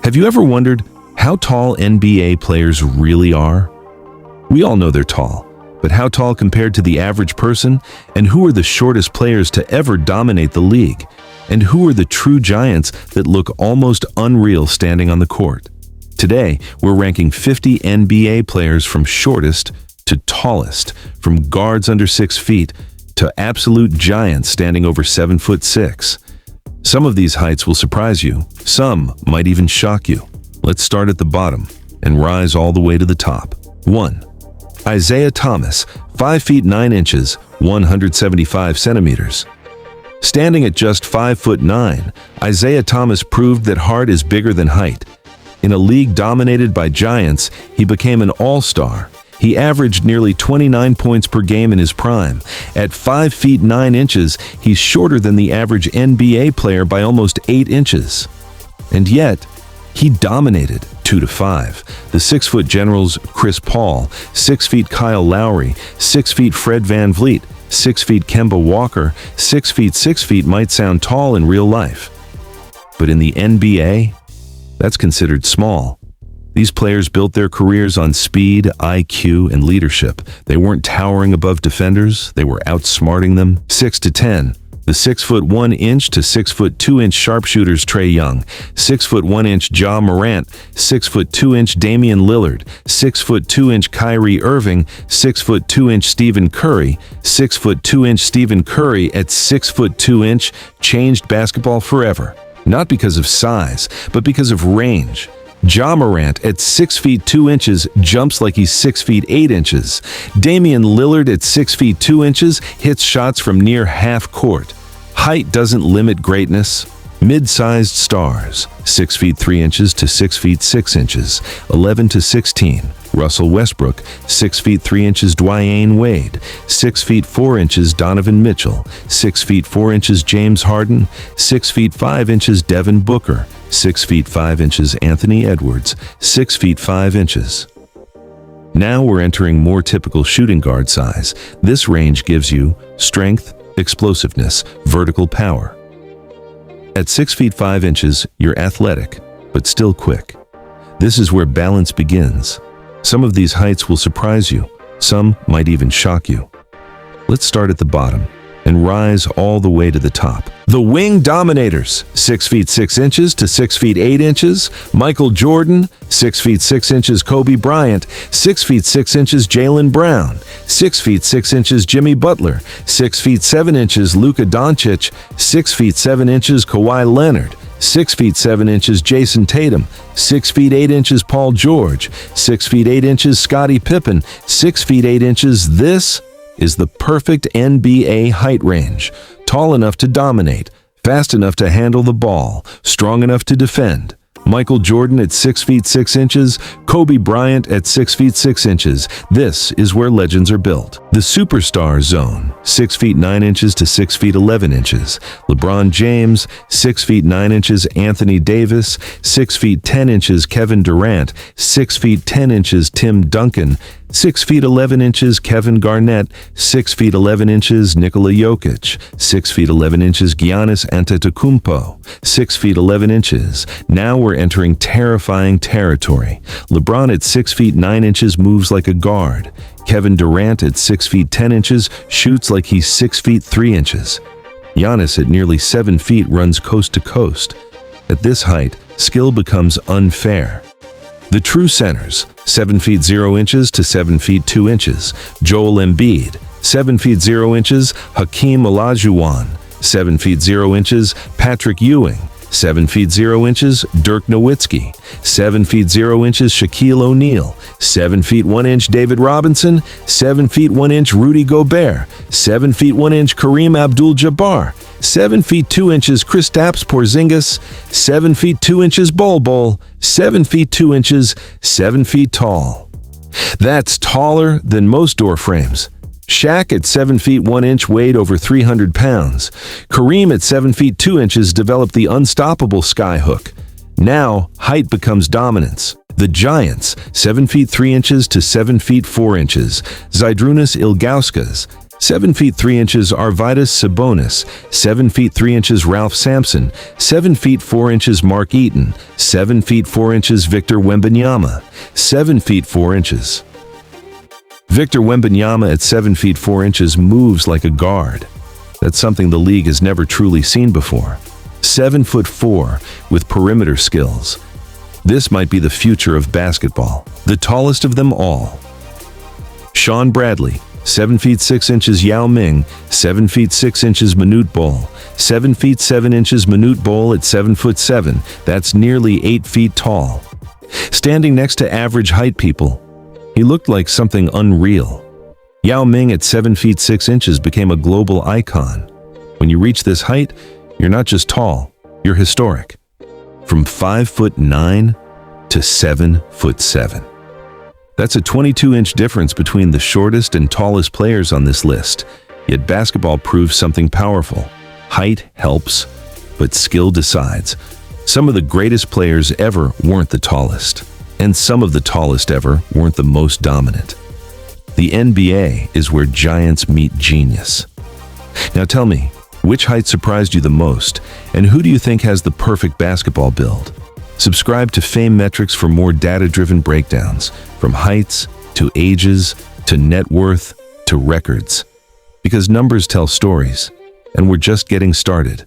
Have you ever wondered how tall NBA players really are? We all know they're tall, but how tall compared to the average person? And who are the shortest players to ever dominate the league? And who are the true giants that look almost unreal standing on the court? Today, we're ranking 50 NBA players from shortest to tallest, from guards under 6 feet to absolute giants standing over 7'6". Some of these heights will surprise you. Some might even shock you. Let's start at the bottom and rise all the way to the top. 1. Isaiah Thomas, 5 feet 9 inches, 175 centimeters. Standing at just 5'9", Isaiah Thomas proved that heart is bigger than height. In a league dominated by giants, he became an all-star. He averaged nearly 29 points per game in his prime. At 5 feet 9 inches, he's shorter than the average NBA player by almost 8 inches. And yet, he dominated 2-5. The 6-foot generals Chris Paul, 6 feet Kyle Lowry, 6 feet Fred VanVleet, 6 feet Kemba Walker, 6 feet might sound tall in real life. But in the NBA, that's considered small. These players built their careers on speed, IQ, and leadership. They weren't towering above defenders, they were outsmarting them. 6-10. The 6'1" to 6'2" sharpshooters Trae Young, 6'1" Ja Morant, 6'2" Damian Lillard, 6'2" Kyrie Irving, 6'2" Stephen Curry. 6'2" Stephen Curry at 6'2" changed basketball forever. Not because of size, but because of range. Ja Morant at 6 feet 2 inches jumps like he's 6 feet 8 inches. Damian Lillard at 6 feet 2 inches hits shots from near half court. Height doesn't limit greatness. Mid-sized stars, 6 feet 3 inches to 6 feet 6 inches, 11-16. Russell Westbrook, 6 feet 3 inches Dwyane Wade, 6 feet 4 inches Donovan Mitchell, 6 feet 4 inches James Harden, 6 feet 5 inches Devin Booker, 6 feet 5 inches Anthony Edwards, 6 feet 5 inches. Now we're entering more typical shooting guard size. This range gives you strength, explosiveness, vertical power. At 6 feet 5 inches, you're athletic, but still quick. This is where balance begins. Some of these heights will surprise you. Some might even shock you. Let's start at the bottom and rise all the way to the top. The wing dominators, 6 feet 6 inches to 6 feet 8 inches. Michael Jordan, 6 feet 6 inches Kobe Bryant, 6 feet 6 inches Jaylen Brown, 6 feet 6 inches Jimmy Butler, 6 feet 7 inches Luka Doncic, 6 feet 7 inches Kawhi Leonard, 6 feet 7 inches Jason Tatum, 6 feet 8 inches Paul George, 6 feet 8 inches Scottie Pippen, 6 feet 8 inches. This is the perfect NBA height range. Tall enough to dominate, fast enough to handle the ball, strong enough to defend. Michael Jordan at 6 feet 6 inches, Kobe Bryant at 6 feet 6 inches. This is where legends are built. The superstar zone, 6 feet 9 inches to 6 feet 11 inches. LeBron James, 6 feet 9 inches Anthony Davis, 6 feet 10 inches Kevin Durant, 6 feet 10 inches Tim Duncan, 6 feet 11 inches Kevin Garnett, 6 feet 11 inches Nikola Jokic, 6 feet 11 inches Giannis Antetokounmpo, 6 feet 11 inches. Now we're entering terrifying territory. LeBron at 6 feet 9 inches moves like a guard. Kevin Durant at 6 feet 10 inches shoots like he's 6 feet 3 inches. Giannis at nearly 7 feet runs coast to coast. At this height, skill becomes unfair. The true centers, 7 feet 0 inches to 7 feet 2 inches. Joel Embiid, 7 feet 0 inches. Hakeem Olajuwon, 7 feet 0 inches. Patrick Ewing, 7 feet 0 inches, Dirk Nowitzki, 7 feet 0 inches, Shaquille O'Neal, 7 feet 1 inch, David Robinson, 7 feet 1 inch, Rudy Gobert, 7 feet 1 inch, Kareem Abdul-Jabbar, 7 feet 2 inches, Kristaps Porzingis, 7 feet 2 inches, Bol, 7 feet 2 inches, 7 feet tall. That's taller than most door frames. Shaq at 7 feet 1 inch weighed over 300 pounds. Kareem at 7 feet 2 inches developed the unstoppable skyhook. Now, height becomes dominance. The Giants, 7 feet 3 inches to 7 feet 4 inches. Zydrunas Ilgauskas, 7 feet 3 inches Arvydas Sabonis, 7 feet 3 inches Ralph Sampson, 7 feet 4 inches Mark Eaton, 7 feet 4 inches Victor Wembanyama, 7 feet 4 inches. Victor Wembanyama at 7 feet 4 inches moves like a guard. That's something the league has never truly seen before. 7'4" with perimeter skills. This might be the future of basketball. The tallest of them all. Sean Bradley, 7 feet 6 inches Yao Ming, 7 feet 6 inches Manute Bol, 7 feet 7 inches Manute Bol at 7'7". That's nearly 8 feet tall. Standing next to average height people, he looked like something unreal. Yao Ming at 7 feet 6 inches became a global icon. When you reach this height, you're not just tall, you're historic. From 5'9" to 7'7". That's a 22-inch difference between the shortest and tallest players on this list. Yet basketball proves something powerful. Height helps, but skill decides. Some of the greatest players ever weren't the tallest, and some of the tallest ever weren't the most dominant. The NBA is where giants meet genius. Now tell me, which height surprised you the most, and who do you think has the perfect basketball build? Subscribe to Fame Metrics for more data-driven breakdowns, from heights, to ages, to net worth, to records. Because numbers tell stories, and we're just getting started.